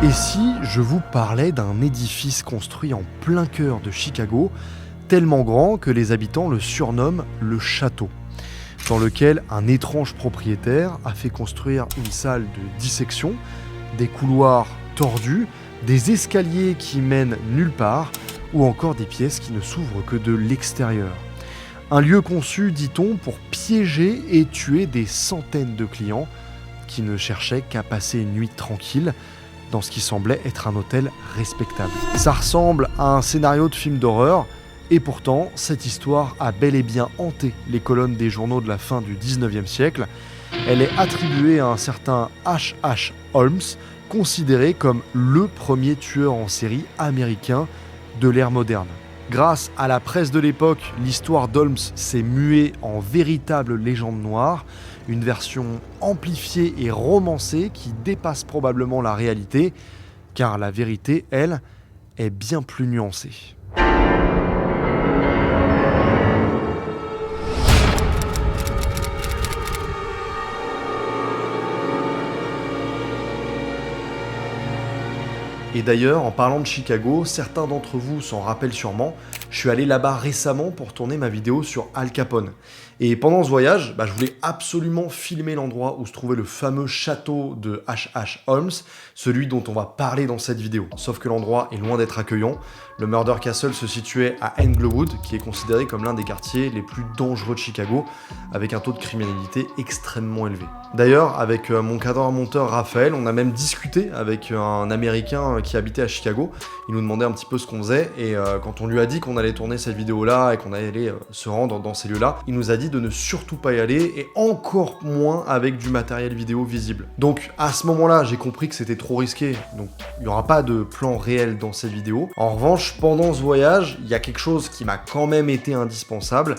Et si je vous parlais d'un édifice construit en plein cœur de Chicago, tellement grand que les habitants le surnomment le château, dans lequel un étrange propriétaire a fait construire une salle de dissection, des couloirs tordus, des escaliers qui mènent nulle part, ou encore des pièces qui ne s'ouvrent que de l'extérieur. Un lieu conçu, dit-on, pour piéger et tuer des centaines de clients qui ne cherchaient qu'à passer une nuit tranquille dans ce qui semblait être un hôtel respectable. Ça ressemble à un scénario de film d'horreur, et pourtant, cette histoire a bel et bien hanté les colonnes des journaux de la fin du 19e siècle. Elle est attribuée à un certain H.H. Holmes, considéré comme le premier tueur en série américain de l'ère moderne. Grâce à la presse de l'époque, l'histoire d'Holmes s'est muée en véritable légende noire, une version amplifiée et romancée qui dépasse probablement la réalité, car la vérité, elle, est bien plus nuancée. Et d'ailleurs, en parlant de Chicago, certains d'entre vous s'en rappellent sûrement, je suis allé là-bas récemment pour tourner ma vidéo sur Al Capone. Et pendant ce voyage, je voulais absolument filmer l'endroit où se trouvait le fameux château de H.H. Holmes, celui dont on va parler dans cette vidéo. Sauf que l'endroit est loin d'être accueillant. Le Murder Castle se situait à Englewood, qui est considéré comme l'un des quartiers les plus dangereux de Chicago, avec un taux de criminalité extrêmement élevé. D'ailleurs, avec mon cadreur-monteur Raphaël, on a même discuté avec un Américain qui habitait à Chicago. Il nous demandait un petit peu ce qu'on faisait, et quand on lui a dit qu'on allait tourner cette vidéo-là et qu'on allait se rendre dans ces lieux-là, il nous a dit de ne surtout pas y aller, et encore moins avec du matériel vidéo visible. Donc à ce moment-là, j'ai compris que c'était trop risqué, donc il n'y aura pas de plan réel dans cette vidéo. En revanche, pendant ce voyage, il y a quelque chose qui m'a quand même été indispensable,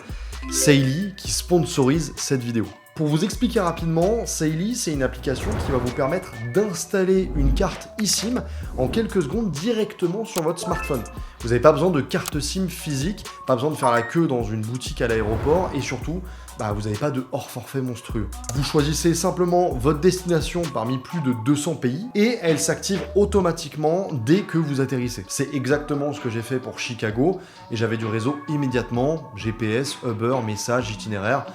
Saily, qui sponsorise cette vidéo. Pour vous expliquer rapidement, Saily, c'est une application qui va vous permettre d'installer une carte eSIM en quelques secondes directement sur votre smartphone. Vous n'avez pas besoin de carte SIM physique, pas besoin de faire la queue dans une boutique à l'aéroport, et surtout, vous n'avez pas de hors-forfait monstrueux. Vous choisissez simplement votre destination parmi plus de 200 pays, et elle s'active automatiquement dès que vous atterrissez. C'est exactement ce que j'ai fait pour Chicago, et j'avais du réseau immédiatement, GPS, Uber, messages, itinéraires,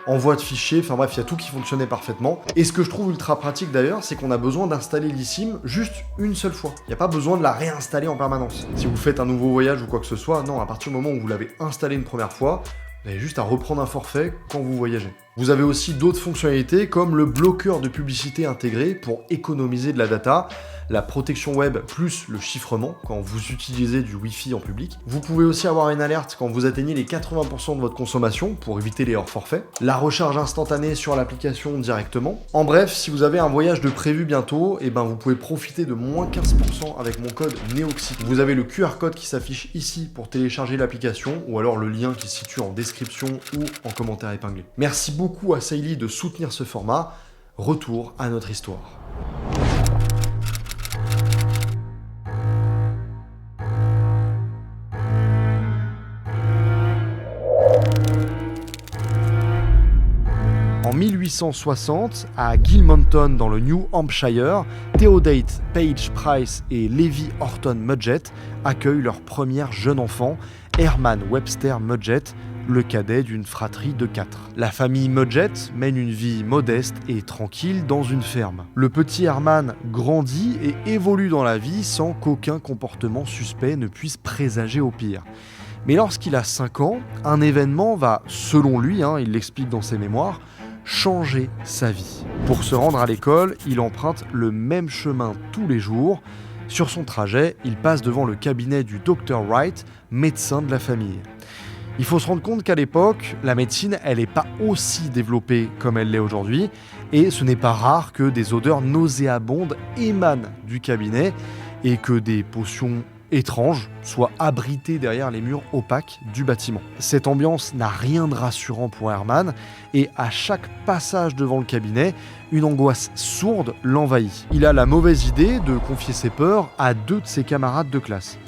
envoi de fichiers, enfin bref, il y a tout qui fonctionnait parfaitement. Et ce que je trouve ultra pratique d'ailleurs, c'est qu'on a besoin d'installer l'eSIM juste une seule fois. Il n'y a pas besoin de la réinstaller en permanence. Si vous faites un nouveau voyage ou quoi que ce soit, non, à partir du moment où vous l'avez installé une première fois, vous avez juste à reprendre un forfait quand vous voyagez. Vous avez aussi d'autres fonctionnalités comme le bloqueur de publicité intégré pour économiser de la data, la protection web plus le chiffrement quand vous utilisez du Wi-Fi en public. Vous pouvez aussi avoir une alerte quand vous atteignez les 80% de votre consommation pour éviter les hors-forfaits. La recharge instantanée sur l'application directement. En bref, si vous avez un voyage de prévu bientôt, vous pouvez profiter de moins 15% avec mon code NEOXY. Vous avez le QR code qui s'affiche ici pour télécharger l'application ou alors le lien qui se situe en description ou en commentaire épinglé. Merci beaucoup à Saily de soutenir ce format. Retour à notre histoire. En 1860, à Gilmanton dans le New Hampshire, Theodate Page Price et Levi Horton Mudgett accueillent leur premier jeune enfant, Herman Webster Mudgett, le cadet d'une fratrie de 4. La famille Mudgett mène une vie modeste et tranquille dans une ferme. Le petit Herman grandit et évolue dans la vie sans qu'aucun comportement suspect ne puisse présager au pire. Mais lorsqu'il a 5 ans, un événement va, selon lui, il l'explique dans ses mémoires, changer sa vie. Pour se rendre à l'école, il emprunte le même chemin tous les jours. Sur son trajet, il passe devant le cabinet du Dr Wright, médecin de la famille. Il faut se rendre compte qu'à l'époque, la médecine, elle n'est pas aussi développée comme elle l'est aujourd'hui, et ce n'est pas rare que des odeurs nauséabondes émanent du cabinet et que des potions étranges soient abritées derrière les murs opaques du bâtiment. Cette ambiance n'a rien de rassurant pour Herman, et à chaque passage devant le cabinet, une angoisse sourde l'envahit. Il a la mauvaise idée de confier ses peurs à 2 de ses camarades de classe.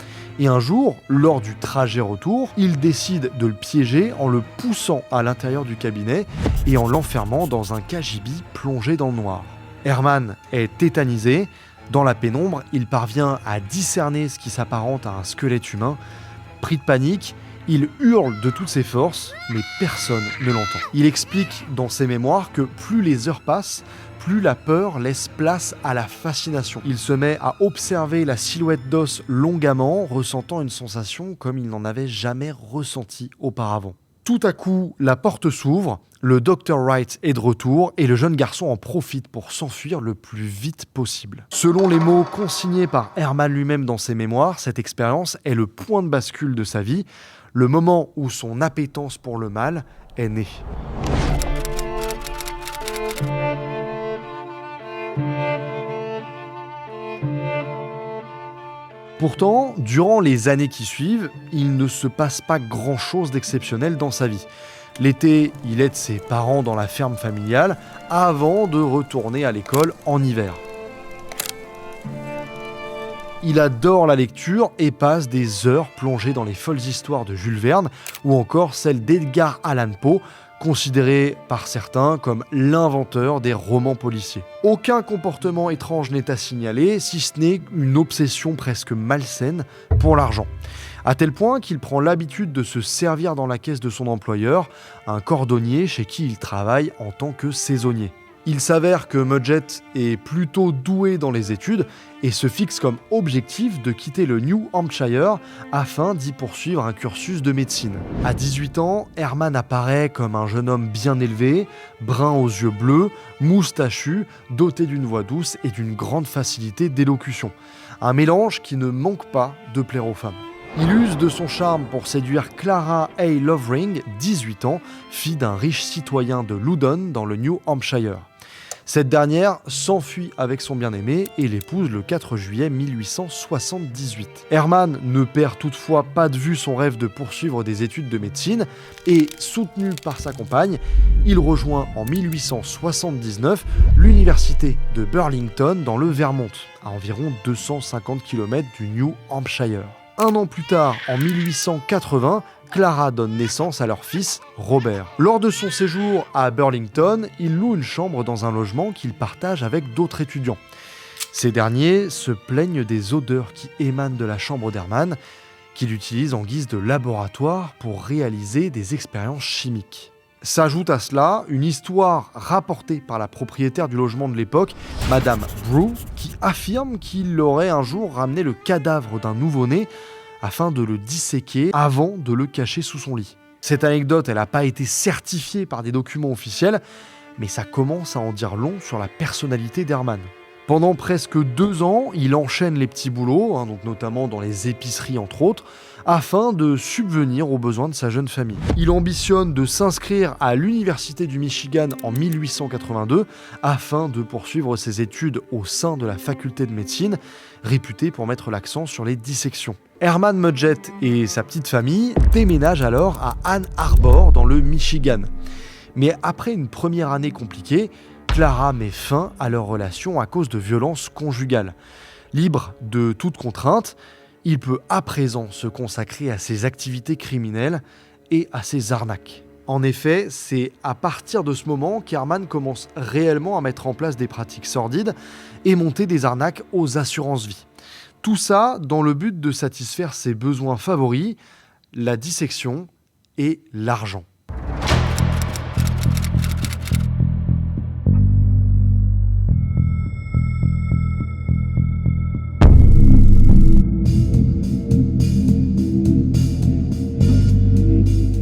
Et un jour, lors du trajet retour, il décide de le piéger en le poussant à l'intérieur du cabinet et en l'enfermant dans un cagibi plongé dans le noir. Herman est tétanisé, Dans la pénombre, il parvient à discerner ce qui s'apparente à un squelette humain. Pris de panique, il hurle de toutes ses forces, mais personne ne l'entend. Il explique dans ses mémoires que plus les heures passent, plus la peur laisse place à la fascination. Il se met à observer la silhouette d'os longuement, ressentant une sensation comme il n'en avait jamais ressenti auparavant. Tout à coup, la porte s'ouvre, le Dr Wright est de retour et le jeune garçon en profite pour s'enfuir le plus vite possible. Selon les mots consignés par Herman lui-même dans ses mémoires, cette expérience est le point de bascule de sa vie, le moment où son appétence pour le mal est née. Pourtant, durant les années qui suivent, il ne se passe pas grand-chose d'exceptionnel dans sa vie. L'été, il aide ses parents dans la ferme familiale avant de retourner à l'école en hiver. Il adore la lecture et passe des heures plongées dans les folles histoires de Jules Verne ou encore celles d'Edgar Allan Poe, considéré par certains comme l'inventeur des romans policiers. Aucun comportement étrange n'est à signaler, si ce n'est une obsession presque malsaine pour l'argent. À tel point qu'il prend l'habitude de se servir dans la caisse de son employeur, un cordonnier chez qui il travaille en tant que saisonnier. Il s'avère que Mudgett est plutôt doué dans les études et se fixe comme objectif de quitter le New Hampshire afin d'y poursuivre un cursus de médecine. À 18 ans, Herman apparaît comme un jeune homme bien élevé, brun aux yeux bleus, moustachu, doté d'une voix douce et d'une grande facilité d'élocution. Un mélange qui ne manque pas de plaire aux femmes. Il use de son charme pour séduire Clara A. Lovering, 18 ans, fille d'un riche citoyen de Loudon dans le New Hampshire. Cette dernière s'enfuit avec son bien-aimé et l'épouse le 4 juillet 1878. Herman ne perd toutefois pas de vue son rêve de poursuivre des études de médecine et, soutenu par sa compagne, il rejoint en 1879 l'université de Burlington dans le Vermont, à environ 250 km du New Hampshire. Un an plus tard, en 1880, Clara donne naissance à leur fils, Robert. Lors de son séjour à Burlington, il loue une chambre dans un logement qu'il partage avec d'autres étudiants. Ces derniers se plaignent des odeurs qui émanent de la chambre d'Herman, qu'il utilise en guise de laboratoire pour réaliser des expériences chimiques. S'ajoute à cela une histoire rapportée par la propriétaire du logement de l'époque, Madame Brew, qui affirme qu'il aurait un jour ramené le cadavre d'un nouveau-né afin de le disséquer avant de le cacher sous son lit. Cette anecdote, elle n'a pas été certifiée par des documents officiels, mais ça commence à en dire long sur la personnalité d'Herman. Pendant presque 2 ans, il enchaîne les petits boulots, donc notamment dans les épiceries entre autres, afin de subvenir aux besoins de sa jeune famille. Il ambitionne de s'inscrire à l'Université du Michigan en 1882 afin de poursuivre ses études au sein de la faculté de médecine, réputée pour mettre l'accent sur les dissections. Herman Mudgett et sa petite famille déménagent alors à Ann Arbor dans le Michigan. Mais après une première année compliquée, Clara met fin à leur relation à cause de violences conjugales. Libre de toute contrainte, il peut à présent se consacrer à ses activités criminelles et à ses arnaques. En effet, c'est à partir de ce moment qu'Herman commence réellement à mettre en place des pratiques sordides et monter des arnaques aux assurances-vie. Tout ça dans le but de satisfaire ses besoins favoris, la dissection et l'argent.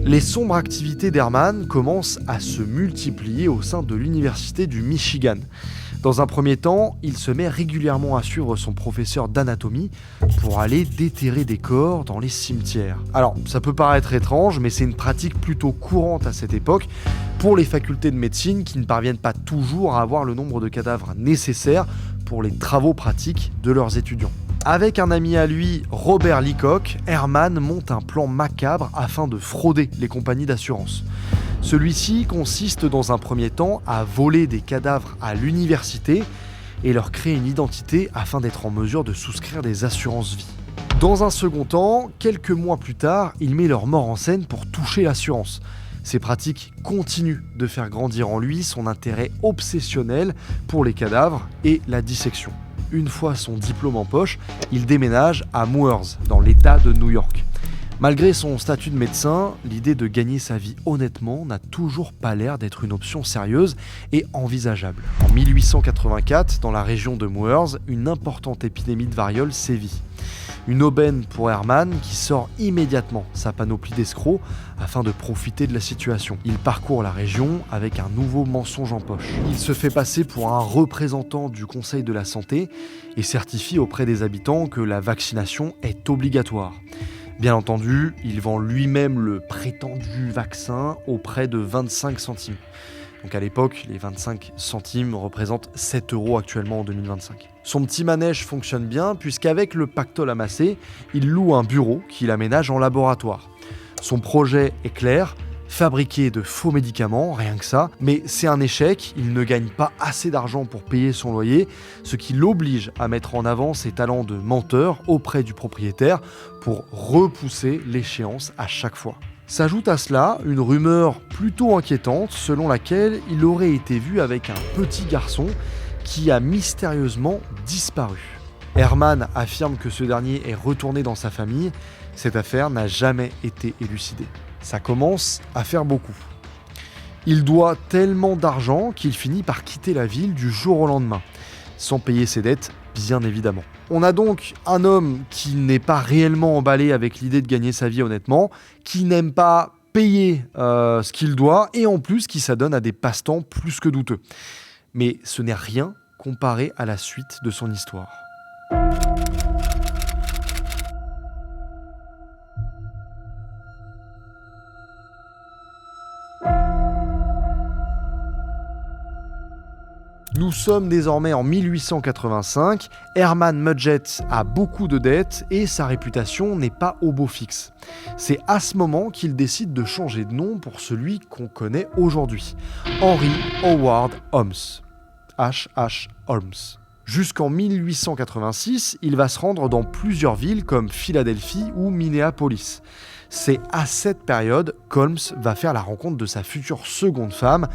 Les sombres activités d'Herman commencent à se multiplier au sein de l'Université du Michigan. Dans un premier temps, il se met régulièrement à suivre son professeur d'anatomie pour aller déterrer des corps dans les cimetières. Alors, ça peut paraître étrange, mais c'est une pratique plutôt courante à cette époque pour les facultés de médecine qui ne parviennent pas toujours à avoir le nombre de cadavres nécessaires pour les travaux pratiques de leurs étudiants. Avec un ami à lui, Robert Leacock, Herman monte un plan macabre afin de frauder les compagnies d'assurance. Celui-ci consiste dans un premier temps à voler des cadavres à l'université et leur créer une identité afin d'être en mesure de souscrire des assurances-vie. Dans un second temps, quelques mois plus tard, il met leur mort en scène pour toucher l'assurance. Ces pratiques continuent de faire grandir en lui son intérêt obsessionnel pour les cadavres et la dissection. une fois son diplôme en poche, il déménage à Moores, dans l'État de New York. Malgré son statut de médecin, l'idée de gagner sa vie honnêtement n'a toujours pas l'air d'être une option sérieuse et envisageable. En 1884, dans la région de Moores, une importante épidémie de variole sévit. Une aubaine pour Herman qui sort immédiatement sa panoplie d'escrocs afin de profiter de la situation. Il parcourt la région avec un nouveau mensonge en poche. Il se fait passer pour un représentant du Conseil de la Santé et certifie auprès des habitants que la vaccination est obligatoire. Bien entendu, il vend lui-même le prétendu vaccin au prix de 25 centimes. Donc à l'époque, les 25 centimes représentent 7 € actuellement en 2025. Son petit manège fonctionne bien puisqu'avec le pactole amassé, il loue un bureau qu'il aménage en laboratoire. Son projet est clair, fabriquer de faux médicaments, rien que ça, mais c'est un échec, il ne gagne pas assez d'argent pour payer son loyer, ce qui l'oblige à mettre en avant ses talents de menteur auprès du propriétaire pour repousser l'échéance à chaque fois. S'ajoute à cela une rumeur plutôt inquiétante selon laquelle il aurait été vu avec un petit garçon qui a mystérieusement disparu. Herman affirme que ce dernier est retourné dans sa famille, cette affaire n'a jamais été élucidée. Ça commence à faire beaucoup. Il doit tellement d'argent qu'il finit par quitter la ville du jour au lendemain, sans payer ses dettes, bien évidemment. On a donc un homme qui n'est pas réellement emballé avec l'idée de gagner sa vie honnêtement, qui n'aime pas payer ce qu'il doit, et en plus qui s'adonne à des passe-temps plus que douteux. Mais ce n'est rien comparé à la suite de son histoire. Nous sommes désormais en 1885, Herman Mudgett a beaucoup de dettes et sa réputation n'est pas au beau fixe. C'est à ce moment qu'il décide de changer de nom pour celui qu'on connaît aujourd'hui, Henry Howard Holmes. H.H. Holmes. Jusqu'en 1886, il va se rendre dans plusieurs villes comme Philadelphie ou Minneapolis. C'est à cette période qu'Holmes va faire la rencontre de sa future seconde femme,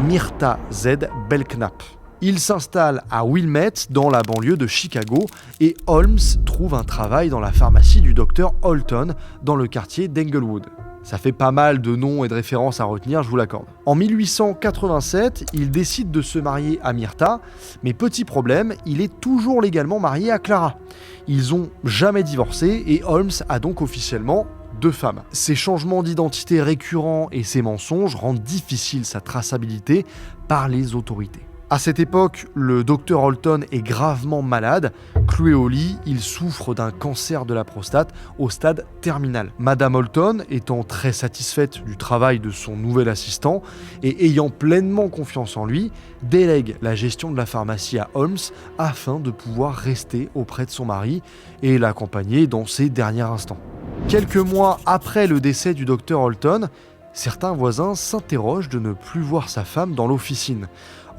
Myrta Z. Belknap. Il s'installe à Wilmette, dans la banlieue de Chicago, et Holmes trouve un travail dans la pharmacie du docteur Holton, dans le quartier d'Englewood. Ça fait pas mal de noms et de références à retenir, je vous l'accorde. En 1887, il décide de se marier à Myrta, mais petit problème, il est toujours légalement marié à Clara. Ils ont jamais divorcé et Holmes a donc officiellement 2 femmes. Ces changements d'identité récurrents et ces mensonges rendent difficile sa traçabilité par les autorités. À cette époque, le docteur Holton est gravement malade. Cloué au lit, il souffre d'un cancer de la prostate au stade terminal. Madame Holton, étant très satisfaite du travail de son nouvel assistant et ayant pleinement confiance en lui, délègue la gestion de la pharmacie à Holmes afin de pouvoir rester auprès de son mari et l'accompagner dans ses derniers instants. Quelques mois après le décès du docteur Holton, certains voisins s'interrogent de ne plus voir sa femme dans l'officine.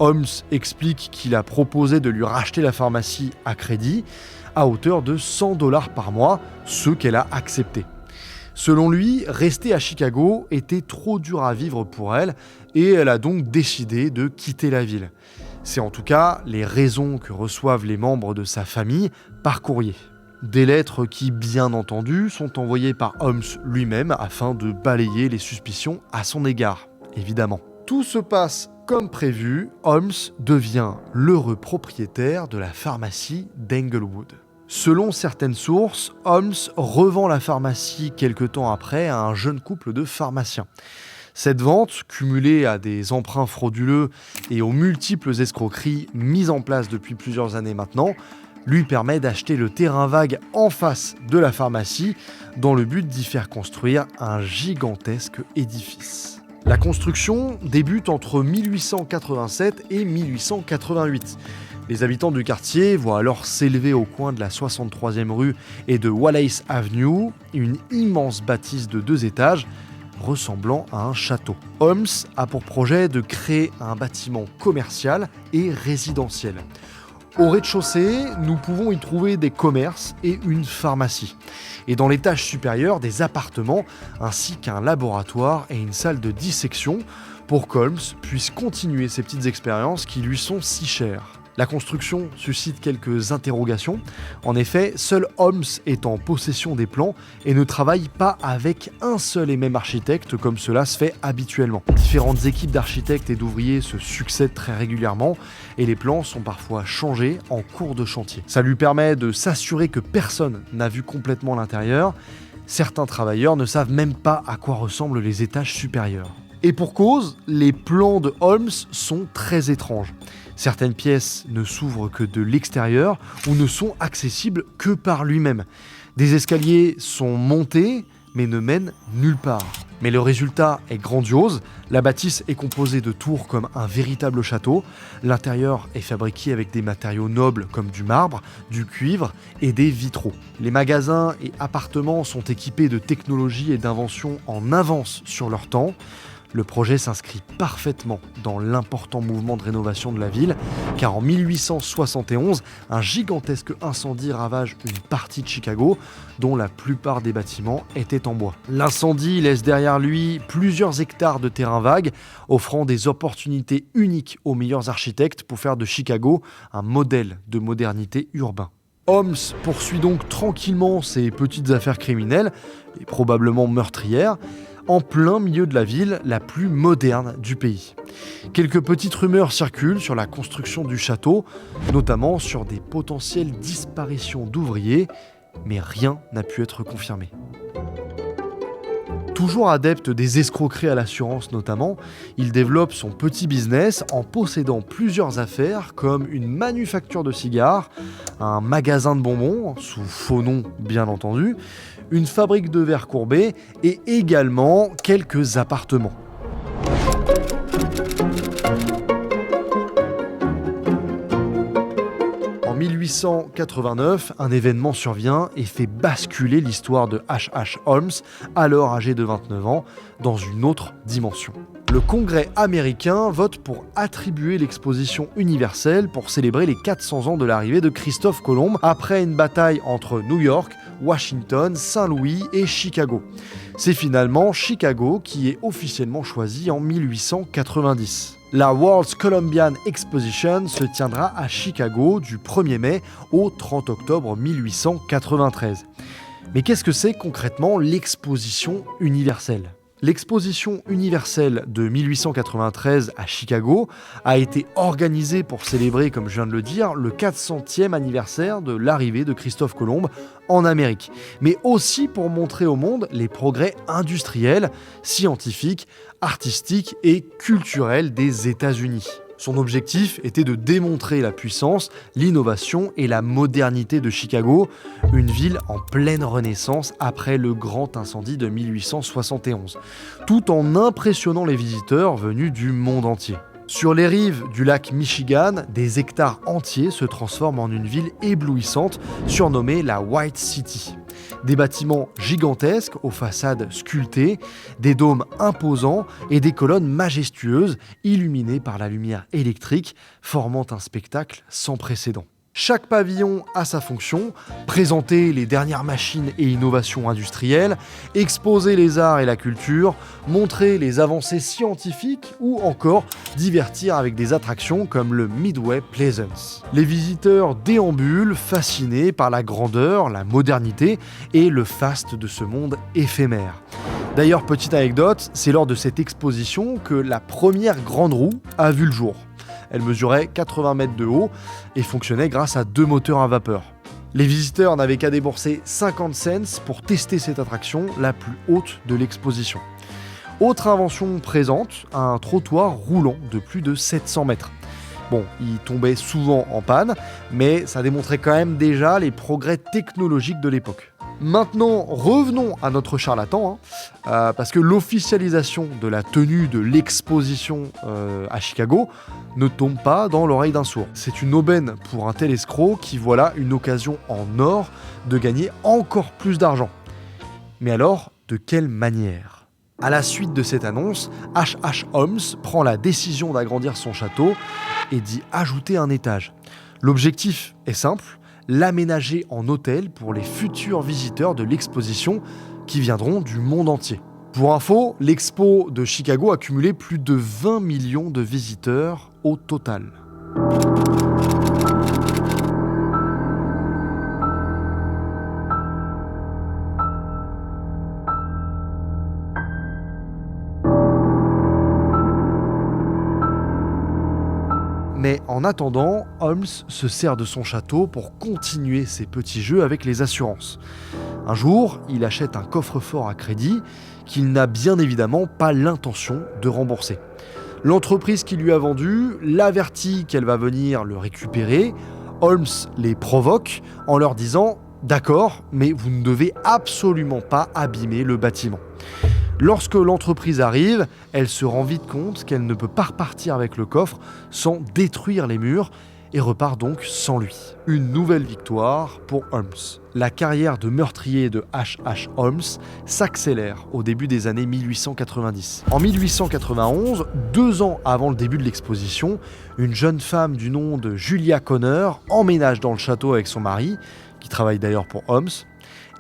Holmes explique qu'il a proposé de lui racheter la pharmacie à crédit à hauteur de $100 par mois, ce qu'elle a accepté. Selon lui, rester à Chicago était trop dur à vivre pour elle et elle a donc décidé de quitter la ville. C'est en tout cas les raisons que reçoivent les membres de sa famille par courrier. Des lettres qui, bien entendu, sont envoyées par Holmes lui-même afin de balayer les suspicions à son égard, évidemment. Tout se passe comme prévu, Holmes devient l'heureux propriétaire de la pharmacie d'Englewood. Selon certaines sources, Holmes revend la pharmacie quelque temps après à un jeune couple de pharmaciens. Cette vente, cumulée à des emprunts frauduleux et aux multiples escroqueries mises en place depuis plusieurs années maintenant, lui permet d'acheter le terrain vague en face de la pharmacie dans le but d'y faire construire un gigantesque édifice. La construction débute entre 1887 et 1888. Les habitants du quartier voient alors s'élever au coin de la 63e rue et de Wallace Avenue une immense bâtisse de 2 étages ressemblant à un château. Holmes a pour projet de créer un bâtiment commercial et résidentiel. Au rez-de-chaussée, nous pouvons y trouver des commerces et une pharmacie. Et dans l'étage supérieur, des appartements, ainsi qu'un laboratoire et une salle de dissection pour qu'Holmes puisse continuer ses petites expériences qui lui sont si chères. La construction suscite quelques interrogations. En effet, seul Holmes est en possession des plans et ne travaille pas avec un seul et même architecte comme cela se fait habituellement. Différentes équipes d'architectes et d'ouvriers se succèdent très régulièrement et les plans sont parfois changés en cours de chantier. Ça lui permet de s'assurer que personne n'a vu complètement l'intérieur. Certains travailleurs ne savent même pas à quoi ressemblent les étages supérieurs. Et pour cause, les plans de Holmes sont très étranges. Certaines pièces ne s'ouvrent que de l'extérieur ou ne sont accessibles que par lui-même. Des escaliers sont montés mais ne mènent nulle part. Mais le résultat est grandiose. La bâtisse est composée de tours comme un véritable château. L'intérieur est fabriqué avec des matériaux nobles comme du marbre, du cuivre et des vitraux. Les magasins et appartements sont équipés de technologies et d'inventions en avance sur leur temps. Le projet s'inscrit parfaitement dans l'important mouvement de rénovation de la ville, car en 1871, un gigantesque incendie ravage une partie de Chicago, dont la plupart des bâtiments étaient en bois. L'incendie laisse derrière lui plusieurs hectares de terrain vague, offrant des opportunités uniques aux meilleurs architectes pour faire de Chicago un modèle de modernité urbain. Holmes poursuit donc tranquillement ses petites affaires criminelles, et probablement meurtrières, en plein milieu de la ville la plus moderne du pays. Quelques petites rumeurs circulent sur la construction du château, notamment sur des potentielles disparitions d'ouvriers, mais rien n'a pu être confirmé. Toujours adepte des escroqueries à l'assurance notamment, il développe son petit business en possédant plusieurs affaires comme une manufacture de cigares, un magasin de bonbons, sous faux nom bien entendu, une fabrique de verres courbés et également quelques appartements. En 1889, un événement survient et fait basculer l'histoire de H.H. Holmes, alors âgé de 29 ans, dans une autre dimension. Le Congrès américain vote pour attribuer l'exposition universelle pour célébrer les 400 ans de l'arrivée de Christophe Colomb après une bataille entre New York, Washington, Saint-Louis et Chicago. C'est finalement Chicago qui est officiellement choisi en 1890. La World's Columbian Exposition se tiendra à Chicago du 1er mai au 30 octobre 1893. Mais qu'est-ce que c'est concrètement l'exposition universelle ? L'exposition universelle de 1893 à Chicago a été organisée pour célébrer, comme je viens de le dire, le 400e anniversaire de l'arrivée de Christophe Colomb en Amérique, mais aussi pour montrer au monde les progrès industriels, scientifiques, artistiques et culturels des États-Unis. Son objectif était de démontrer la puissance, l'innovation et la modernité de Chicago, une ville en pleine renaissance après le grand incendie de 1871, tout en impressionnant les visiteurs venus du monde entier. Sur les rives du lac Michigan, des hectares entiers se transforment en une ville éblouissante surnommée la White City. Des bâtiments gigantesques aux façades sculptées, des dômes imposants et des colonnes majestueuses illuminées par la lumière électrique, formant un spectacle sans précédent. Chaque pavillon a sa fonction, présenter les dernières machines et innovations industrielles, exposer les arts et la culture, montrer les avancées scientifiques ou encore divertir avec des attractions comme le Midway Plaisance. Les visiteurs déambulent fascinés par la grandeur, la modernité et le faste de ce monde éphémère. D'ailleurs, petite anecdote, c'est lors de cette exposition que la première grande roue a vu le jour. Elle mesurait 80 mètres de haut et fonctionnait grâce à 2 moteurs à vapeur. Les visiteurs n'avaient qu'à débourser 50 cents pour tester cette attraction, la plus haute de l'exposition. Autre invention présente, un trottoir roulant de plus de 700 mètres. Bon, il tombait souvent en panne, mais ça démontrait quand même déjà les progrès technologiques de l'époque. Maintenant, revenons à notre charlatan, parce que l'officialisation de la tenue de l'exposition à Chicago ne tombe pas dans l'oreille d'un sourd. C'est une aubaine pour un tel escroc qui voit là une occasion en or de gagner encore plus d'argent. Mais alors, de quelle manière ? À la suite de cette annonce, H.H. Holmes prend la décision d'agrandir son château et d'y ajouter un étage. L'objectif est simple, l'aménager en hôtel pour les futurs visiteurs de l'exposition qui viendront du monde entier. Pour info, l'expo de Chicago a cumulé plus de 20 millions de visiteurs au total. En attendant, Holmes se sert de son château pour continuer ses petits jeux avec les assurances. Un jour, il achète un coffre-fort à crédit qu'il n'a bien évidemment pas l'intention de rembourser. L'entreprise qui lui a vendu l'avertit qu'elle va venir le récupérer. Holmes les provoque en leur disant « D'accord, mais vous ne devez absolument pas abîmer le bâtiment ». Lorsque l'entreprise arrive, elle se rend vite compte qu'elle ne peut pas repartir avec le coffre sans détruire les murs et repart donc sans lui. Une nouvelle victoire pour Holmes. La carrière de meurtrier de H.H. Holmes s'accélère au début des années 1890. En 1891, 2 ans avant le début de l'exposition, une jeune femme du nom de Julia Connor emménage dans le château avec son mari, qui travaille d'ailleurs pour Holmes,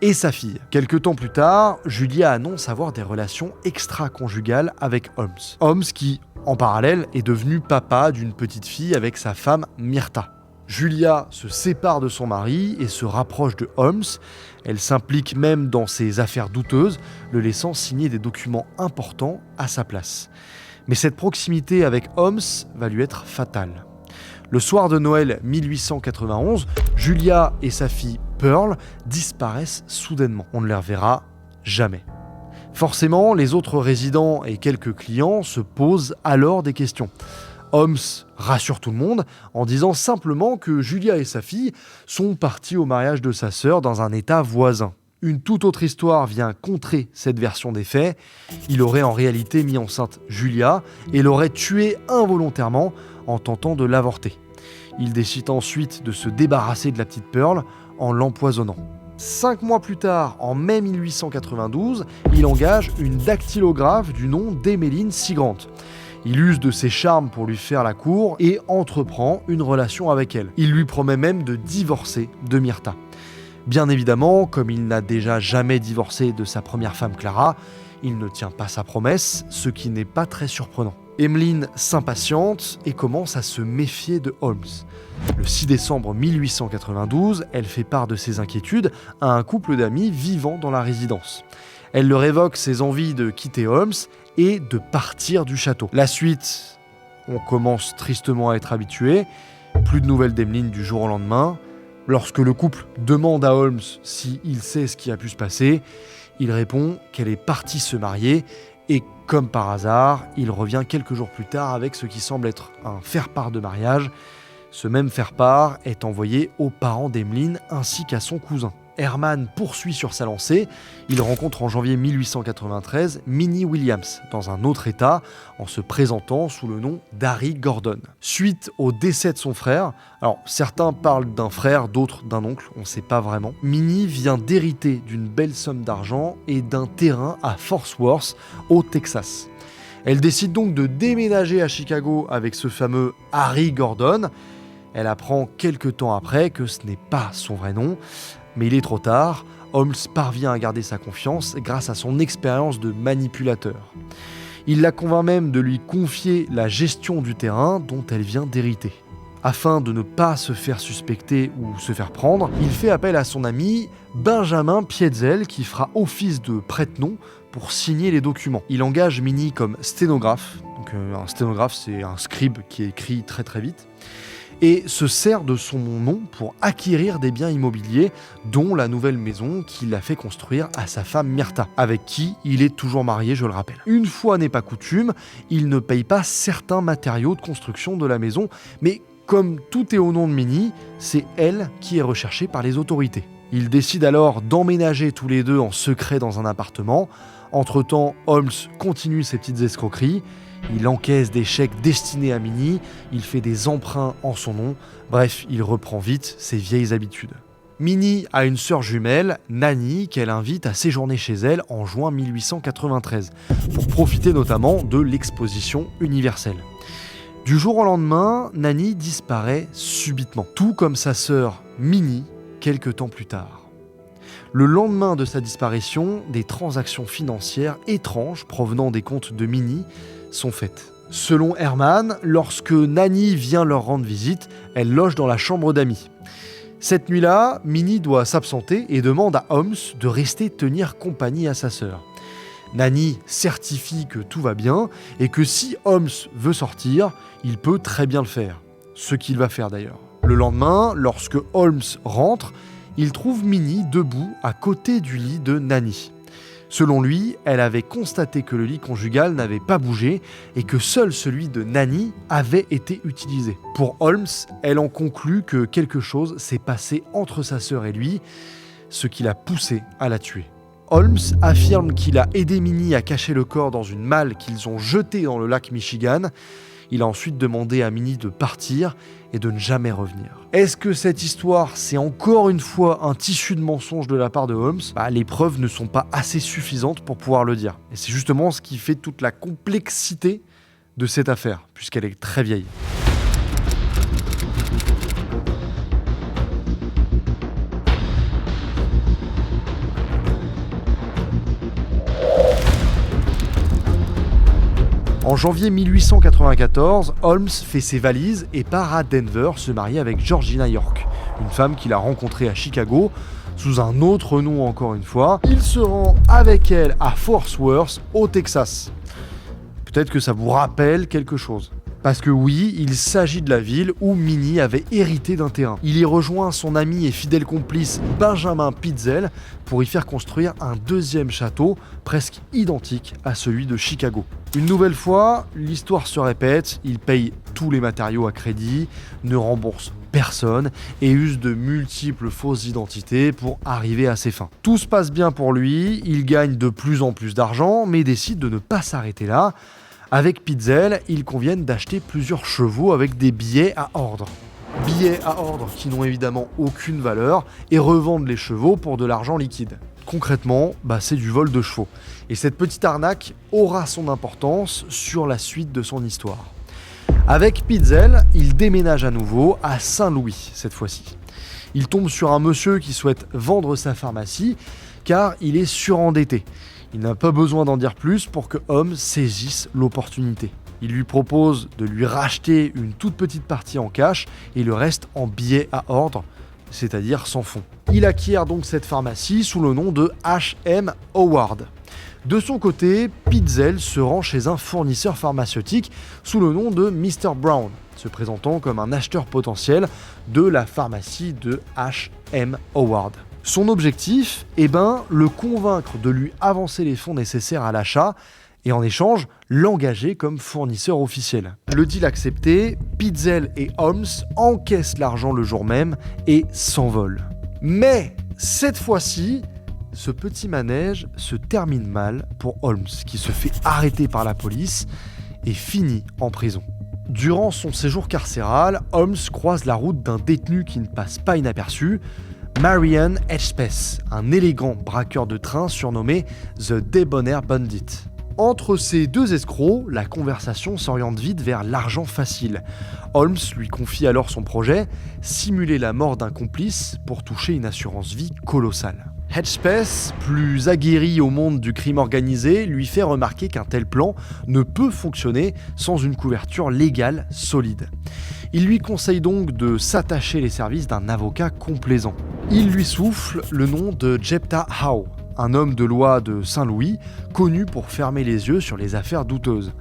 et sa fille. Quelque temps plus tard, Julia annonce avoir des relations extra-conjugales avec Holmes. Holmes qui, en parallèle, est devenu papa d'une petite fille avec sa femme Myrta. Julia se sépare de son mari et se rapproche de Holmes. Elle s'implique même dans ses affaires douteuses, le laissant signer des documents importants à sa place. Mais cette proximité avec Holmes va lui être fatale. Le soir de Noël 1891, Julia et sa fille Pearl disparaissent soudainement. On ne les reverra jamais. Forcément, les autres résidents et quelques clients se posent alors des questions. Holmes rassure tout le monde en disant simplement que Julia et sa fille sont partis au mariage de sa sœur dans un état voisin. Une toute autre histoire vient contrer cette version des faits. Il aurait en réalité mis enceinte Julia et l'aurait tuée involontairement en tentant de l'avorter. Il décide ensuite de se débarrasser de la petite Pearl en l'empoisonnant. 5 mois plus tard, en mai 1892, il engage une dactylographe du nom d'Emmeline Cigrand. Il use de ses charmes pour lui faire la cour et entreprend une relation avec elle. Il lui promet même de divorcer de Myrta. Bien évidemment, comme il n'a déjà jamais divorcé de sa première femme Clara, il ne tient pas sa promesse, ce qui n'est pas très surprenant. Emmeline s'impatiente et commence à se méfier de Holmes. Le 6 décembre 1892, elle fait part de ses inquiétudes à un couple d'amis vivant dans la résidence. Elle leur évoque ses envies de quitter Holmes et de partir du château. La suite, on commence tristement à être habitué. Plus de nouvelles d'Emmeline du jour au lendemain. Lorsque le couple demande à Holmes s'il sait ce qui a pu se passer, il répond qu'elle est partie se marier et comme par hasard, il revient quelques jours plus tard avec ce qui semble être un faire-part de mariage. Ce même faire-part est envoyé aux parents d'Emmeline ainsi qu'à son cousin. Herman poursuit sur sa lancée. Il rencontre en janvier 1893 Minnie Williams dans un autre état en se présentant sous le nom d'Harry Gordon. Suite au décès de son frère, alors certains parlent d'un frère, d'autres d'un oncle, on ne sait pas vraiment, Minnie vient d'hériter d'une belle somme d'argent et d'un terrain à Fort Worth, au Texas. Elle décide donc de déménager à Chicago avec ce fameux Harry Gordon. Elle apprend quelques temps après que ce n'est pas son vrai nom. Mais il est trop tard, Holmes parvient à garder sa confiance grâce à son expérience de manipulateur. Il la convainc même de lui confier la gestion du terrain dont elle vient d'hériter. Afin de ne pas se faire suspecter ou se faire prendre, il fait appel à son ami Benjamin Pietzel qui fera office de prête-nom pour signer les documents. Il engage Minnie comme sténographe. Donc, un sténographe, c'est un scribe qui écrit très très vite. Et se sert de son nom pour acquérir des biens immobiliers, dont la nouvelle maison qu'il a fait construire à sa femme Myrta, avec qui il est toujours marié, je le rappelle. Une fois n'est pas coutume, il ne paye pas certains matériaux de construction de la maison, mais comme tout est au nom de Minnie, c'est elle qui est recherchée par les autorités. Ils décident alors d'emménager tous les deux en secret dans un appartement. Entre-temps, Holmes continue ses petites escroqueries. Il encaisse des chèques destinés à Minnie, il fait des emprunts en son nom, bref, il reprend vite ses vieilles habitudes. Minnie a une sœur jumelle, Nanny, qu'elle invite à séjourner chez elle en juin 1893, pour profiter notamment de l'exposition universelle. Du jour au lendemain, Nanny disparaît subitement, tout comme sa sœur Minnie, quelques temps plus tard. Le lendemain de sa disparition, des transactions financières étranges provenant des comptes de Minnie sont faites. Selon Herman, lorsque Nanny vient leur rendre visite, elle loge dans la chambre d'amis. Cette nuit-là, Minnie doit s'absenter et demande à Holmes de rester tenir compagnie à sa sœur. Nanny certifie que tout va bien et que si Holmes veut sortir, il peut très bien le faire. ce qu'il va faire d'ailleurs. Le lendemain, lorsque Holmes rentre, il trouve Minnie debout à côté du lit de Nanny. Selon lui, elle avait constaté que le lit conjugal n'avait pas bougé et que seul celui de Nanny avait été utilisé. Pour Holmes, elle en conclut que quelque chose s'est passé entre sa sœur et lui, ce qui l'a poussé à la tuer. Holmes affirme qu'il a aidé Minnie à cacher le corps dans une malle qu'ils ont jetée dans le lac Michigan. Il a ensuite demandé à Minnie de partir et de ne jamais revenir. Est-ce que cette histoire, c'est encore une fois un tissu de mensonges de la part de Holmes ? Les preuves ne sont pas assez suffisantes pour pouvoir le dire. Et c'est justement ce qui fait toute la complexité de cette affaire, puisqu'elle est très vieille. En janvier 1894, Holmes fait ses valises et part à Denver se marier avec Georgina York, une femme qu'il a rencontrée à Chicago, sous un autre nom encore une fois. Il se rend avec elle à Fort Worth, au Texas. Peut-être que ça vous rappelle quelque chose. Parce que oui, il s'agit de la ville où Minnie avait hérité d'un terrain. Il y rejoint son ami et fidèle complice Benjamin Pitzel pour y faire construire un deuxième château presque identique à celui de Chicago. Une nouvelle fois, l'histoire se répète, il paye tous les matériaux à crédit, ne rembourse personne et use de multiples fausses identités pour arriver à ses fins. Tout se passe bien pour lui, il gagne de plus en plus d'argent mais décide de ne pas s'arrêter là. Avec Pitzel, ils conviennent d'acheter plusieurs chevaux avec des billets à ordre. Billets à ordre qui n'ont évidemment aucune valeur et revendent les chevaux pour de l'argent liquide. Concrètement, c'est du vol de chevaux. Et cette petite arnaque aura son importance sur la suite de son histoire. Avec Pitzel, il déménage à nouveau à Saint-Louis cette fois-ci. Il tombe sur un monsieur qui souhaite vendre sa pharmacie car il est surendetté. Il n'a pas besoin d'en dire plus pour que Holmes saisisse l'opportunité. Il lui propose de lui racheter une toute petite partie en cash et le reste en billets à ordre, c'est-à-dire sans fonds. Il acquiert donc cette pharmacie sous le nom de H.M. Howard. De son côté, Pitzel se rend chez un fournisseur pharmaceutique sous le nom de Mr. Brown, se présentant comme un acheteur potentiel de la pharmacie de H.M. Howard. Son objectif, le convaincre de lui avancer les fonds nécessaires à l'achat et en échange, l'engager comme fournisseur officiel. Le deal accepté, Pitzel et Holmes encaissent l'argent le jour même et s'envolent. Mais cette fois-ci, ce petit manège se termine mal pour Holmes, qui se fait arrêter par la police et finit en prison. Durant son séjour carcéral, Holmes croise la route d'un détenu qui ne passe pas inaperçu, Marion Hedgepeth, un élégant braqueur de train surnommé The Debonair Bandit. Entre ces deux escrocs, la conversation s'oriente vite vers l'argent facile. Holmes lui confie alors son projet, simuler la mort d'un complice pour toucher une assurance vie colossale. Hedgepeth, plus aguerri au monde du crime organisé, lui fait remarquer qu'un tel plan ne peut fonctionner sans une couverture légale solide. Il lui conseille donc de s'attacher les services d'un avocat complaisant. Il lui souffle le nom de Jephthah Howe, un homme de loi de Saint-Louis, connu pour fermer les yeux sur les affaires douteuses.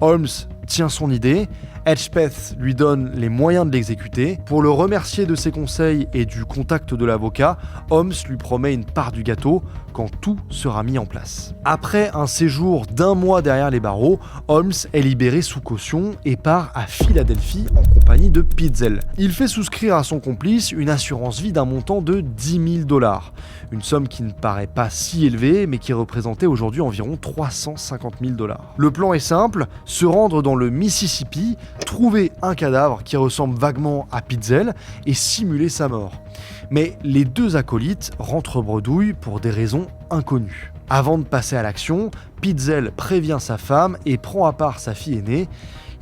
Holmes tient son idée, Hedgepeth lui donne les moyens de l'exécuter. Pour le remercier de ses conseils et du contact de l'avocat, Holmes lui promet une part du gâteau quand tout sera mis en place. Après un séjour d'1 mois derrière les barreaux, Holmes est libéré sous caution et part à Philadelphie en compagnie de Pitzel. Il fait souscrire à son complice une assurance vie d'un montant de $10,000, une somme qui ne paraît pas si élevée mais qui représentait aujourd'hui environ $350,000. Le plan est simple, se rendre dans le Mississippi, trouver un cadavre qui ressemble vaguement à Pitzel et simuler sa mort. Mais les deux acolytes rentrent bredouille pour des raisons inconnues. Avant de passer à l'action, Pitzel prévient sa femme et prend à part sa fille aînée.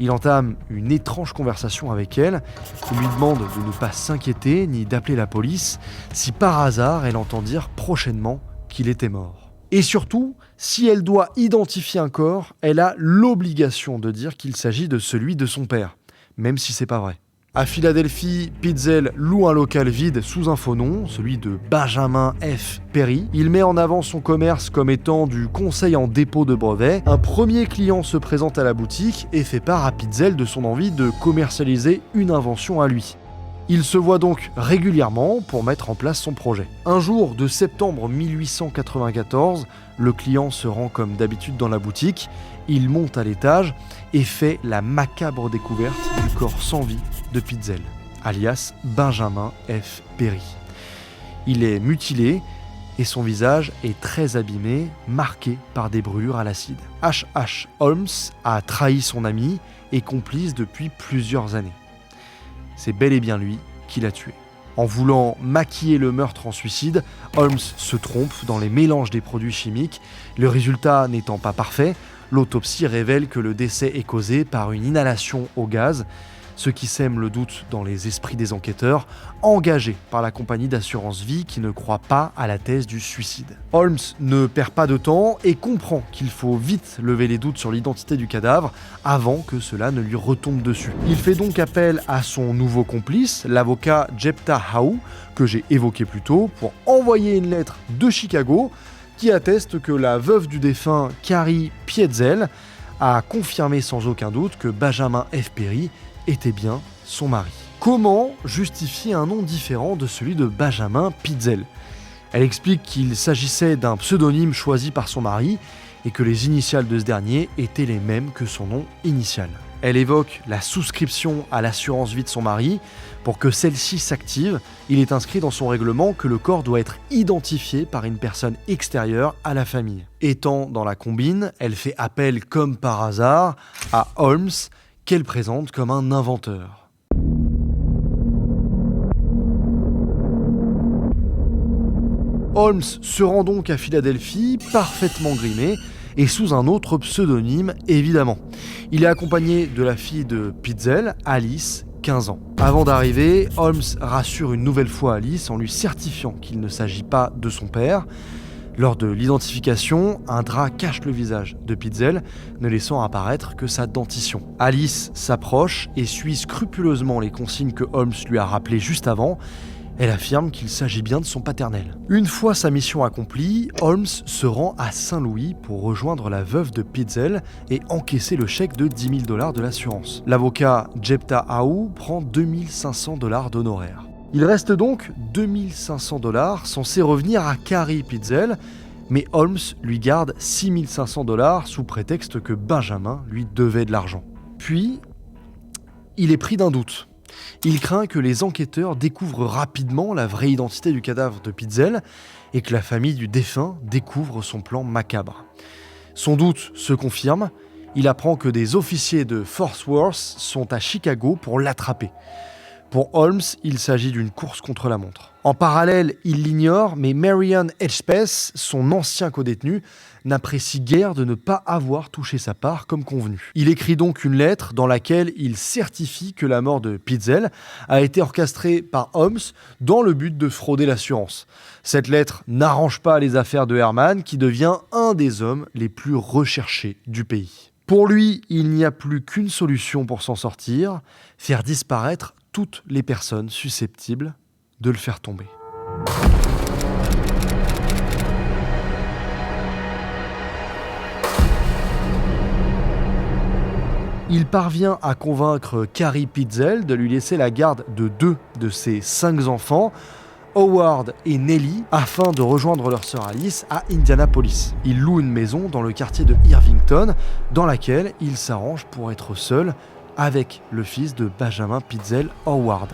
Il entame une étrange conversation avec elle. Il lui demande de ne pas s'inquiéter ni d'appeler la police si par hasard elle entend dire prochainement qu'il était mort. Et surtout, si elle doit identifier un corps, elle a l'obligation de dire qu'il s'agit de celui de son père, même si c'est pas vrai. À Philadelphie, Pitzel loue un local vide sous un faux nom, celui de Benjamin F. Perry. Il met en avant son commerce comme étant du conseil en dépôt de brevets. Un premier client se présente à la boutique et fait part à Pitzel de son envie de commercialiser une invention à lui. Il se voit donc régulièrement pour mettre en place son projet. Un jour de septembre 1894, le client se rend comme d'habitude dans la boutique, il monte à l'étage et fait la macabre découverte du corps sans vie de Pitzel, alias Benjamin F. Perry. Il est mutilé et son visage est très abîmé, marqué par des brûlures à l'acide. H.H. Holmes a trahi son ami et complice depuis plusieurs années. C'est bel et bien lui qui l'a tué. En voulant maquiller le meurtre en suicide, Holmes se trompe dans les mélanges des produits chimiques. Le résultat n'étant pas parfait, l'autopsie révèle que le décès est causé par une inhalation au gaz, ce qui sème le doute dans les esprits des enquêteurs, engagés par la compagnie d'assurance vie qui ne croit pas à la thèse du suicide. Holmes ne perd pas de temps et comprend qu'il faut vite lever les doutes sur l'identité du cadavre avant que cela ne lui retombe dessus. Il fait donc appel à son nouveau complice, l'avocat Jephthah Howe, que j'ai évoqué plus tôt, pour envoyer une lettre de Chicago qui atteste que la veuve du défunt, Carrie Pitzel, a confirmé sans aucun doute que Benjamin F. Perry était bien son mari. Comment justifier un nom différent de celui de Benjamin Pitzel ? Elle explique qu'il s'agissait d'un pseudonyme choisi par son mari et que les initiales de ce dernier étaient les mêmes que son nom initial. Elle évoque la souscription à l'assurance vie de son mari. Pour que celle-ci s'active, il est inscrit dans son règlement que le corps doit être identifié par une personne extérieure à la famille. Étant dans la combine, elle fait appel comme par hasard à Holmes, qu'elle présente comme un inventeur. Holmes se rend donc à Philadelphie, parfaitement grimé, et sous un autre pseudonyme, évidemment. Il est accompagné de la fille de Pitzel, Alice, 15 ans. Avant d'arriver, Holmes rassure une nouvelle fois Alice en lui certifiant qu'il ne s'agit pas de son père. Lors de l'identification, un drap cache le visage de Pitzel, ne laissant apparaître que sa dentition. Alice s'approche et suit scrupuleusement les consignes que Holmes lui a rappelées juste avant. Elle affirme qu'il s'agit bien de son paternel. Une fois sa mission accomplie, Holmes se rend à Saint-Louis pour rejoindre la veuve de Pitzel et encaisser le chèque de $10 000 de l'assurance. L'avocat Jephthah Howe prend $2 500 d'honoraires. Il reste donc $2 500 censés revenir à Carrie Pitzel, mais Holmes lui garde $6 500 sous prétexte que Benjamin lui devait de l'argent. Puis, il est pris d'un doute. Il craint que les enquêteurs découvrent rapidement la vraie identité du cadavre de Pitzel et que la famille du défunt découvre son plan macabre. Son doute se confirme, il apprend que des officiers de Fort Worth sont à Chicago pour l'attraper. Pour Holmes, il s'agit d'une course contre la montre. En parallèle, il l'ignore, mais Marion Hedgepeth, son ancien codétenu, n'apprécie guère de ne pas avoir touché sa part comme convenu. Il écrit donc une lettre dans laquelle il certifie que la mort de Pitzel a été orchestrée par Holmes dans le but de frauder l'assurance. Cette lettre n'arrange pas les affaires de Herman, qui devient un des hommes les plus recherchés du pays. Pour lui, il n'y a plus qu'une solution pour s'en sortir, faire disparaître toutes les personnes susceptibles de le faire tomber. Il parvient à convaincre Carrie Pitzel de lui laisser la garde de 2 de ses 5 enfants, Howard et Nellie, afin de rejoindre leur sœur Alice à Indianapolis. Il loue une maison dans le quartier de Irvington, dans laquelle il s'arrange pour être seul avec le fils de Benjamin Pitzel, Howard.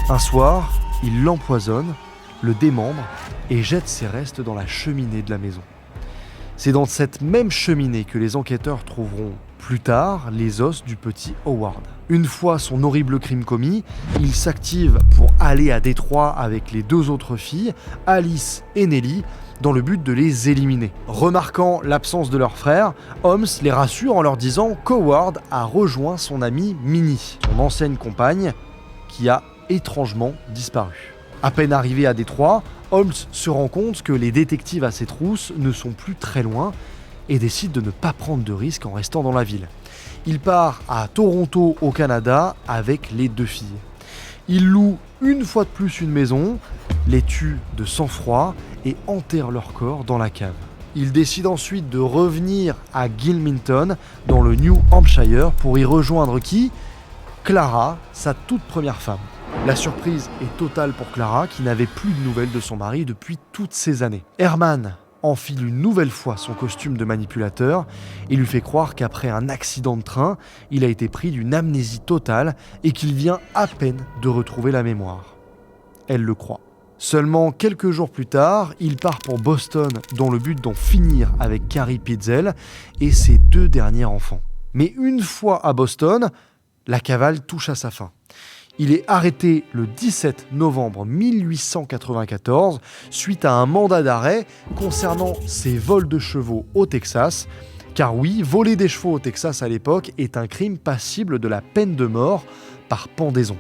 Un soir, il l'empoisonne, le démembre et jette ses restes dans la cheminée de la maison. C'est dans cette même cheminée que les enquêteurs trouveront plus tard les os du petit Howard. Une fois son horrible crime commis, il s'active pour aller à Détroit avec les 2 autres filles, Alice et Nellie, dans le but de les éliminer. Remarquant l'absence de leur frère, Holmes les rassure en leur disant qu'Howard a rejoint son amie Minnie, son ancienne compagne, qui a étrangement disparu. À peine arrivé à Détroit, Holmes se rend compte que les détectives à ses trousses ne sont plus très loin et décide de ne pas prendre de risques en restant dans la ville. Il part à Toronto au Canada avec les 2 filles. Il loue une fois de plus une maison, les tue de sang-froid et enterre leur corps dans la cave. Il décide ensuite de revenir à Gilminton, dans le New Hampshire, pour y rejoindre qui ? Clara, sa toute première femme. La surprise est totale pour Clara, qui n'avait plus de nouvelles de son mari depuis toutes ces années. Herman enfile une nouvelle fois son costume de manipulateur et lui fait croire qu'après un accident de train, il a été pris d'une amnésie totale et qu'il vient à peine de retrouver la mémoire. Elle le croit. Seulement quelques jours plus tard, il part pour Boston dans le but d'en finir avec Carrie Pitzel et ses 2 derniers enfants. Mais une fois à Boston, la cavale touche à sa fin. Il est arrêté le 17 novembre 1894 suite à un mandat d'arrêt concernant ses vols de chevaux au Texas. Car oui, voler des chevaux au Texas à l'époque est un crime passible de la peine de mort par pendaison.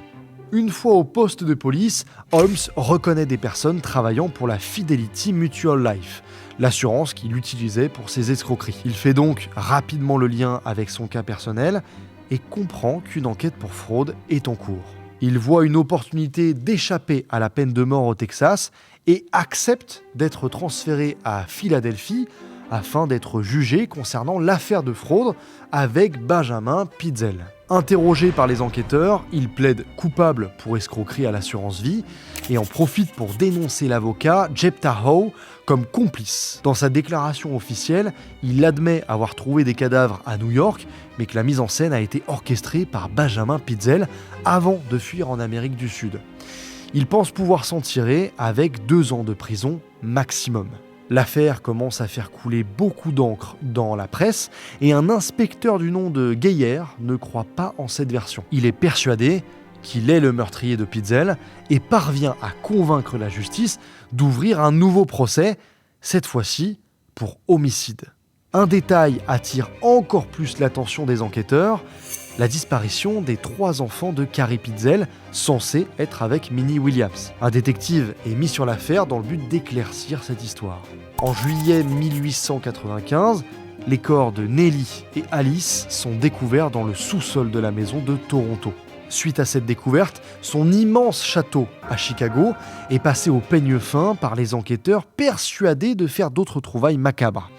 Une fois au poste de police, Holmes reconnaît des personnes travaillant pour la Fidelity Mutual Life, l'assurance qu'il utilisait pour ses escroqueries. Il fait donc rapidement le lien avec son cas personnel et comprend qu'une enquête pour fraude est en cours. Il voit une opportunité d'échapper à la peine de mort au Texas et accepte d'être transféré à Philadelphie afin d'être jugé concernant l'affaire de fraude avec Benjamin Pitzel. Interrogé par les enquêteurs, il plaide coupable pour escroquerie à l'assurance vie et en profite pour dénoncer l'avocat Jephthah Howe comme complice. Dans sa déclaration officielle, il admet avoir trouvé des cadavres à New York, mais que la mise en scène a été orchestrée par Benjamin Pitzel avant de fuir en Amérique du Sud. Il pense pouvoir s'en tirer avec 2 ans de prison maximum. L'affaire commence à faire couler beaucoup d'encre dans la presse et un inspecteur du nom de Gaillard ne croit pas en cette version. Il est persuadé qu'il est le meurtrier de Pitzel et parvient à convaincre la justice d'ouvrir un nouveau procès, cette fois-ci pour homicide. Un détail attire encore plus l'attention des enquêteurs, la disparition des 3 enfants de Carrie Pitzel, censés être avec Minnie Williams. Un détective est mis sur l'affaire dans le but d'éclaircir cette histoire. En juillet 1895, les corps de Nellie et Alice sont découverts dans le sous-sol de la maison de Toronto. Suite à cette découverte, son immense château à Chicago est passé au peigne fin par les enquêteurs persuadés de faire d'autres trouvailles macabres.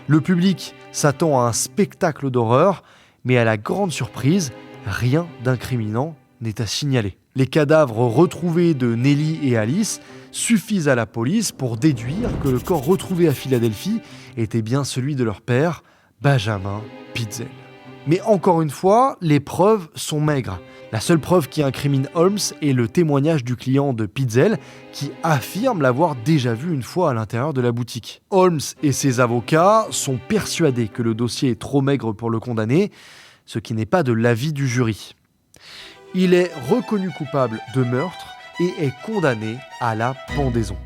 Le public s'attend à un spectacle d'horreur, mais à la grande surprise, rien d'incriminant n'est à signaler. Les cadavres retrouvés de Nellie et Alice suffisent à la police pour déduire que le corps retrouvé à Philadelphie était bien celui de leur père, Benjamin Pitzel. Mais encore une fois, les preuves sont maigres. La seule preuve qui incrimine Holmes est le témoignage du client de Pitzel qui affirme l'avoir déjà vu une fois à l'intérieur de la boutique. Holmes et ses avocats sont persuadés que le dossier est trop maigre pour le condamner, ce qui n'est pas de l'avis du jury. Il est reconnu coupable de meurtre et est condamné à la pendaison.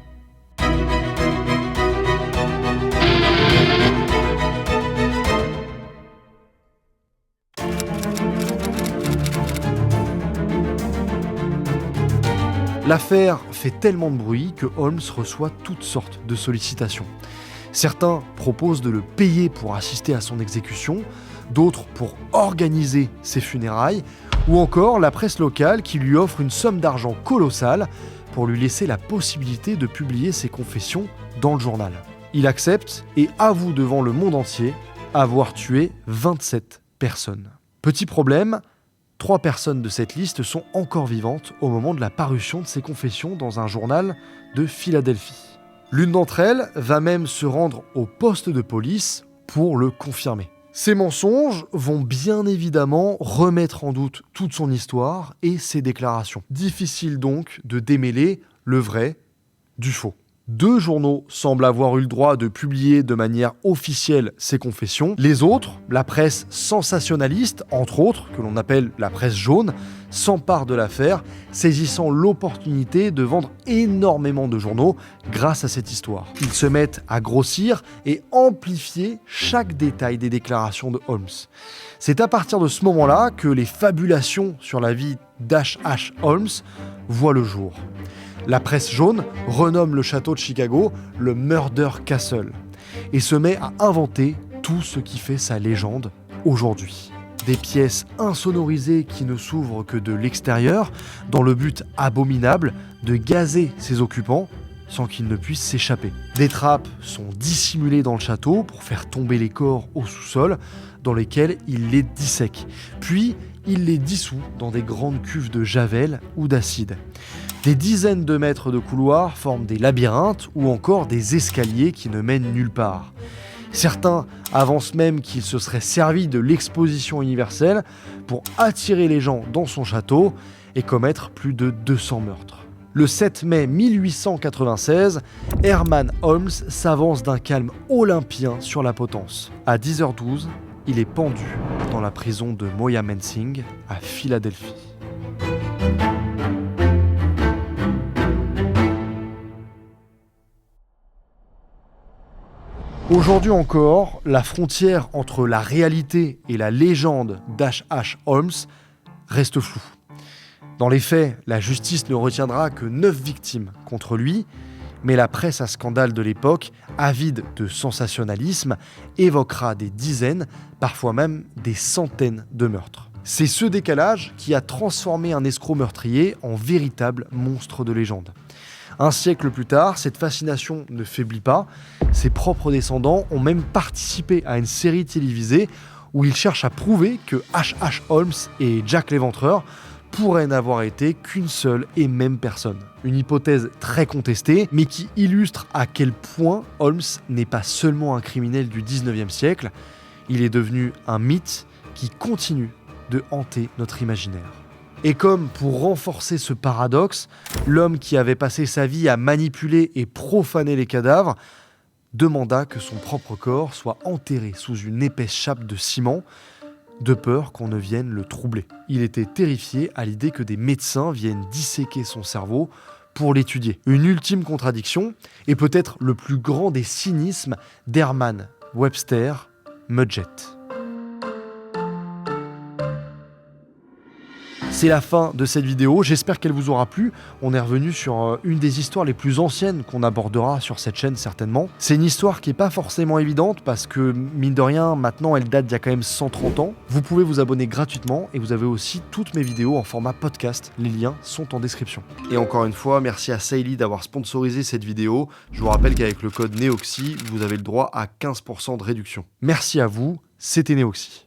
L'affaire fait tellement de bruit que Holmes reçoit toutes sortes de sollicitations. Certains proposent de le payer pour assister à son exécution, d'autres pour organiser ses funérailles, ou encore la presse locale qui lui offre une somme d'argent colossale pour lui laisser la possibilité de publier ses confessions dans le journal. Il accepte et avoue devant le monde entier avoir tué 27 personnes. Petit problème, 3 personnes de cette liste sont encore vivantes au moment de la parution de ses confessions dans un journal de Philadelphie. L'une d'entre elles va même se rendre au poste de police pour le confirmer. Ces mensonges vont bien évidemment remettre en doute toute son histoire et ses déclarations. Difficile donc de démêler le vrai du faux. 2 journaux semblent avoir eu le droit de publier de manière officielle ces confessions. Les autres, la presse sensationnaliste, entre autres, que l'on appelle la presse jaune, s'empare de l'affaire, saisissant l'opportunité de vendre énormément de journaux grâce à cette histoire. Ils se mettent à grossir et amplifier chaque détail des déclarations de Holmes. C'est à partir de ce moment-là que les fabulations sur la vie d'H.H. Holmes voient le jour. La presse jaune renomme le château de Chicago le Murder Castle et se met à inventer tout ce qui fait sa légende aujourd'hui. Des pièces insonorisées qui ne s'ouvrent que de l'extérieur, dans le but abominable de gazer ses occupants sans qu'ils ne puissent s'échapper. Des trappes sont dissimulées dans le château pour faire tomber les corps au sous-sol, dans lesquels il les dissèque. Puis, il les dissout dans des grandes cuves de javel ou d'acide. Des dizaines de mètres de couloirs forment des labyrinthes ou encore des escaliers qui ne mènent nulle part. Certains avancent même qu'il se serait servi de l'exposition universelle pour attirer les gens dans son château et commettre plus de 200 meurtres. Le 7 mai 1896, Herman Holmes s'avance d'un calme olympien sur la Potence. À 10h12, il est pendu dans la prison de Moyamensing à Philadelphie. Aujourd'hui encore, la frontière entre la réalité et la légende d'H.H. Holmes reste floue. Dans les faits, la justice ne retiendra que 9 victimes contre lui, mais la presse à scandale de l'époque, avide de sensationnalisme, évoquera des dizaines, parfois même des centaines de meurtres. C'est ce décalage qui a transformé un escroc meurtrier en véritable monstre de légende. Un siècle plus tard, cette fascination ne faiblit pas. Ses propres descendants ont même participé à une série télévisée où ils cherchent à prouver que H.H. Holmes et Jack l'Éventreur pourraient n'avoir été qu'une seule et même personne. Une hypothèse très contestée, mais qui illustre à quel point Holmes n'est pas seulement un criminel du 19e siècle, il est devenu un mythe qui continue de hanter notre imaginaire. Et comme pour renforcer ce paradoxe, l'homme qui avait passé sa vie à manipuler et profaner les cadavres demanda que son propre corps soit enterré sous une épaisse chape de ciment, de peur qu'on ne vienne le troubler. Il était terrifié à l'idée que des médecins viennent disséquer son cerveau pour l'étudier. Une ultime contradiction, et peut-être le plus grand des cynismes d'Herman Webster Mudgett. C'est la fin de cette vidéo, j'espère qu'elle vous aura plu. On est revenu sur une des histoires les plus anciennes qu'on abordera sur cette chaîne certainement. C'est une histoire qui n'est pas forcément évidente parce que, mine de rien, maintenant elle date d'il y a quand même 130 ans. Vous pouvez vous abonner gratuitement et vous avez aussi toutes mes vidéos en format podcast. Les liens sont en description. Et encore une fois, merci à Sailly d'avoir sponsorisé cette vidéo. Je vous rappelle qu'avec le code NEOXY, vous avez le droit à 15% de réduction. Merci à vous, c'était NEOXY.